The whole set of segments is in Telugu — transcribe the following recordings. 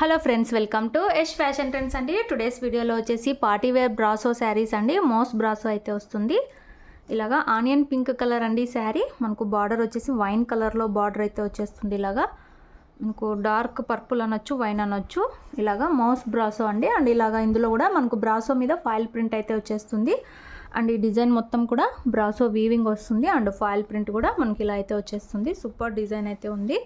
Hello friends, welcome to Yash fashion trends అండి. టుడేస్ వీడియోలో వచ్చేసి పార్టీ వేర్ బ్రాసో శారీస్ అండి. మోస్ట్ బ్రాసో అయితే వస్తుంది. ఇలాగా ఆనియన్ పింక్ కలర్ అండి శారీ. మనకు బార్డర్ వచ్చేసి వైన్ కలర్లో బార్డర్ అయితే వచ్చేస్తుంది. ఇలాగా మనకు డార్క్ పర్పుల్ అనొచ్చు, వైన్ అనొచ్చు. ఇలాగా మోస్ట్ బ్రాసో అండి. అండ్ ఇలాగా ఇందులో కూడా మనకు బ్రాసో మీద ఫాయిల్ ప్రింట్ అయితే వచ్చేస్తుంది. అండ్ ఈ డిజైన్ మొత్తం కూడా బ్రాసో వీవింగ్ వస్తుంది. అండ్ ఫాయిల్ ప్రింట్ కూడా మనకి ఇలా అయితే వచ్చేస్తుంది. సూపర్ డిజైన్ అయితే ఉంది.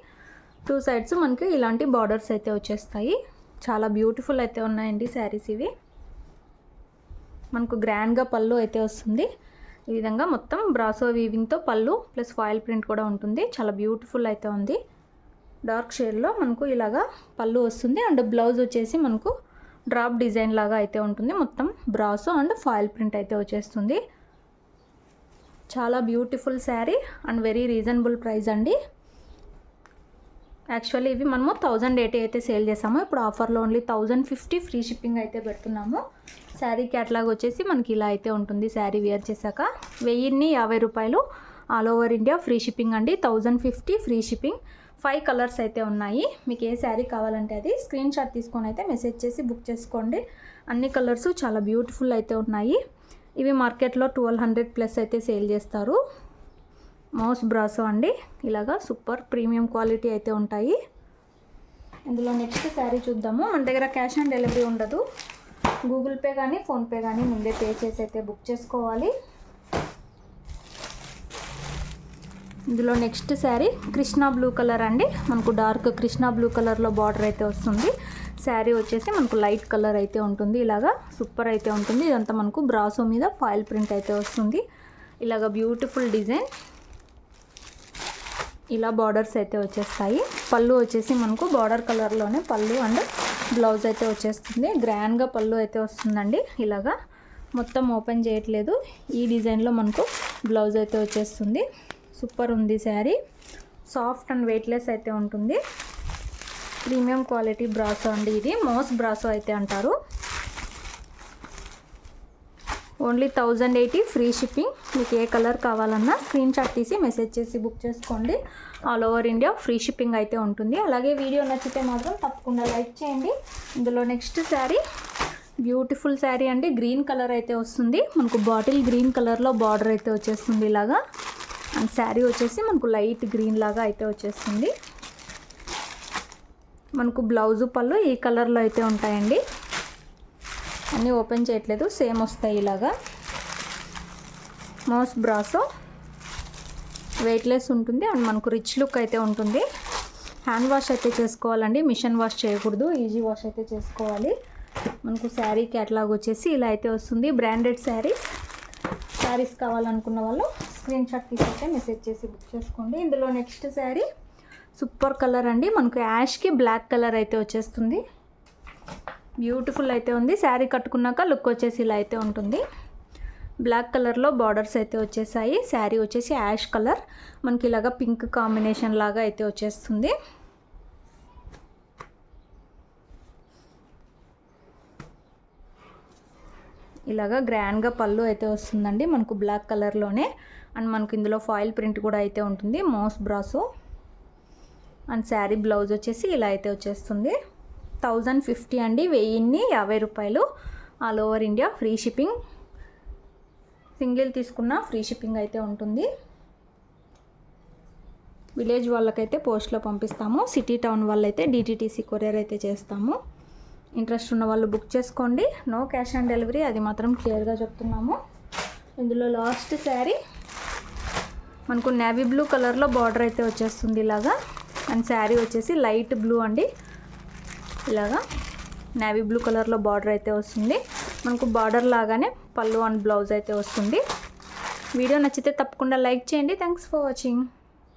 టూ సైడ్స్ మనకి ఇలాంటి బార్డర్స్ అయితే వచ్చేస్తాయి. చాలా బ్యూటిఫుల్ అయితే ఉన్నాయండి శారీస్ ఇవి. మనకు గ్రాండ్గా పళ్ళు అయితే వస్తుంది. ఈ విధంగా మొత్తం బ్రాసో వీవింగ్తో పళ్ళు ప్లస్ ఫాయిల్ ప్రింట్ కూడా ఉంటుంది. చాలా బ్యూటిఫుల్ అయితే ఉంది. డార్క్ షేడ్లో మనకు ఇలాగా పళ్ళు వస్తుంది. అండ్ బ్లౌజ్ వచ్చేసి మనకు డ్రాప్ డిజైన్ లాగా అయితే ఉంటుంది. మొత్తం బ్రాసో అండ్ ఫాయిల్ ప్రింట్ అయితే వచ్చేస్తుంది. చాలా beautiful sari and very reasonable price అండి. యాక్చువల్లీ ఇవి మనము 1080 అయితే సేల్ చేసాము. ఇప్పుడు ఆఫర్లో ఓన్లీ 1050 ఫ్రీ షిప్పింగ్ అయితే పెడుతున్నాము. శారీ క్యాటలాగ్ వచ్చేసి మనకి ఇలా అయితే ఉంటుంది. శారీ వేర్ చేశాక 1050 రూపాయలు all over India free shipping అండి. 1050 ఫ్రీ షిప్పింగ్. 5 కలర్స్ అయితే ఉన్నాయి. మీకు ఏ శారీ కావాలంటే అది స్క్రీన్ షాట్ తీసుకొని అయితే మెసేజ్ చేసి బుక్ చేసుకోండి. అన్ని కలర్స్ చాలా బ్యూటిఫుల్ అయితే ఉన్నాయి. ఇవి మార్కెట్లో 1200 ప్లస్ అయితే సేల్ చేస్తారు. మౌస్ బ్రాసో అండి. ఇలాగా సూపర్ ప్రీమియం క్వాలిటీ అయితే ఉంటాయి. ఇందులో నెక్స్ట్ శారీ చూద్దాము. మన దగ్గర క్యాష్ ఆన్ డెలివరీ ఉండదు. గూగుల్ పే కానీ ఫోన్పే కానీ ముందే పే చేసి అయితే బుక్ చేసుకోవాలి. ఇందులో next sari Krishna blue colour అండి. మనకు డార్క్ కృష్ణా బ్లూ కలర్లో బార్డర్ అయితే వస్తుంది. శారీ వచ్చేసి మనకు లైట్ కలర్ అయితే ఉంటుంది. ఇలాగా సూపర్ అయితే ఉంటుంది. ఇదంతా మనకు బ్రాసో మీద ఫాయిల్ ప్రింట్ అయితే వస్తుంది. ఇలాగ బ్యూటిఫుల్ డిజైన్. ఇలా బార్డర్స్ అయితే వచ్చేస్తాయి. పళ్ళు వచ్చేసి మనకు బార్డర్ కలర్లోనే పళ్ళు అండ్ బ్లౌజ్ అయితే వచ్చేస్తుంది. గ్రాండ్గా పళ్ళు అయితే వస్తుందండి. ఇలాగా మొత్తం ఓపెన్ చేయట్లేదు. ఈ డిజైన్లో మనకు బ్లౌజ్ అయితే వచ్చేస్తుంది. సూపర్ ఉంది శారీ. సాఫ్ట్ అండ్ వెయిట్లెస్ అయితే ఉంటుంది. ప్రీమియం క్వాలిటీ బ్రాసో అండి. ఇది మోస్ట్ బ్రాసో అయితే అంటారు. Only 1080 free shipping. మీకు ఏ కలర్ కావాలన్నా స్క్రీన్ షాట్ తీసి మెసేజ్ చేసి బుక్ చేసుకోండి. All over India free shipping అయితే ఉంటుంది. అలాగే వీడియో నచ్చితే మాత్రం తప్పకుండా లైక్ చేయండి. ఇందులో నెక్స్ట్ శారీ బ్యూటిఫుల్ శారీ అండి. గ్రీన్ కలర్ అయితే వస్తుంది. మనకు బాటిల్ గ్రీన్ కలర్లో బార్డర్ అయితే వచ్చేస్తుంది ఇలాగా. అండ్ శారీ వచ్చేసి మనకు లైట్ గ్రీన్ లాగా అయితే వచ్చేస్తుంది. మనకు బ్లౌజు పళ్ళు ఈ కలర్లో అయితే ఉంటాయండి. అన్నీ ఓపెన్ చేయట్లేదు, సేమ్ వస్తాయి ఇలాగా. మోస్ట్ బ్రాసో వెయిట్లెస్ ఉంటుంది అండ్ మనకు రిచ్ లుక్ అయితే ఉంటుంది. హ్యాండ్ వాష్ అయితే చేసుకోవాలండి, మిషన్ వాష్ చేయకూడదు. ఈజీ వాష్ అయితే చేసుకోవాలి. మనకు శారీ క్యాటలాగ్ వచ్చేసి ఇలా అయితే వస్తుంది. బ్రాండెడ్ శారీస్ కావాలనుకున్న వాళ్ళు స్క్రీన్ షాట్ తీసి మెసేజ్ చేసి బుక్ చేసుకోండి. ఇందులో నెక్స్ట్ శారీ సూపర్ కలర్ అండి. మనకు యాష్కి బ్లాక్ కలర్ అయితే వచ్చేస్తుంది. బ్యూటిఫుల్ అయితే ఉంది. శారీ కట్టుకున్నాక లుక్ వచ్చేసి ఇలా అయితే ఉంటుంది. బ్లాక్ కలర్లో బార్డర్స్ అయితే వచ్చేసాయి. శారీ వచ్చేసి యాష్ కలర్. మనకి ఇలాగా పింక్ కాంబినేషన్ లాగా అయితే వచ్చేస్తుంది. ఇలాగా గ్రాండ్గా పళ్ళు అయితే వస్తుందండి. మనకు బ్లాక్ కలర్లోనే అండ్ మనకు ఇందులో ఫాయిల్ ప్రింట్ కూడా అయితే ఉంటుంది. Most brasso and sari blouse వచ్చేసి ఇలా అయితే వచ్చేస్తుంది. 1050 అండి. 1050 రూపాయలు all over India free shipping. Single తీసుకున్న ఫ్రీ షిప్పింగ్ అయితే ఉంటుంది. విలేజ్ వాళ్ళకైతే పోస్ట్లో పంపిస్తాము. సిటీ టౌన్ వాళ్ళైతే డిటిటీసీ కొరియర్ అయితే చేస్తాము. ఇంట్రెస్ట్ ఉన్న వాళ్ళు బుక్ చేసుకోండి. నో క్యాష్ ఆన్ డెలివరీ, అది మాత్రం క్లియర్గా చెప్తున్నాము. ఇందులో లాస్ట్ శారీ మనకు నేవీ బ్లూ కలర్లో బార్డర్ అయితే వచ్చేస్తుంది ఇలాగా. అండ్ శారీ వచ్చేసి లైట్ బ్లూ అండి. ఇలాగా నేవీ బ్లూ కలర్లో బార్డర్ అయితే వస్తుంది. మనకు బార్డర్ లాగానే పళ్ళు అండ్ బ్లౌజ్ అయితే వస్తుంది. వీడియో నచ్చితే తప్పకుండా లైక్ చేయండి. Thanks for watching.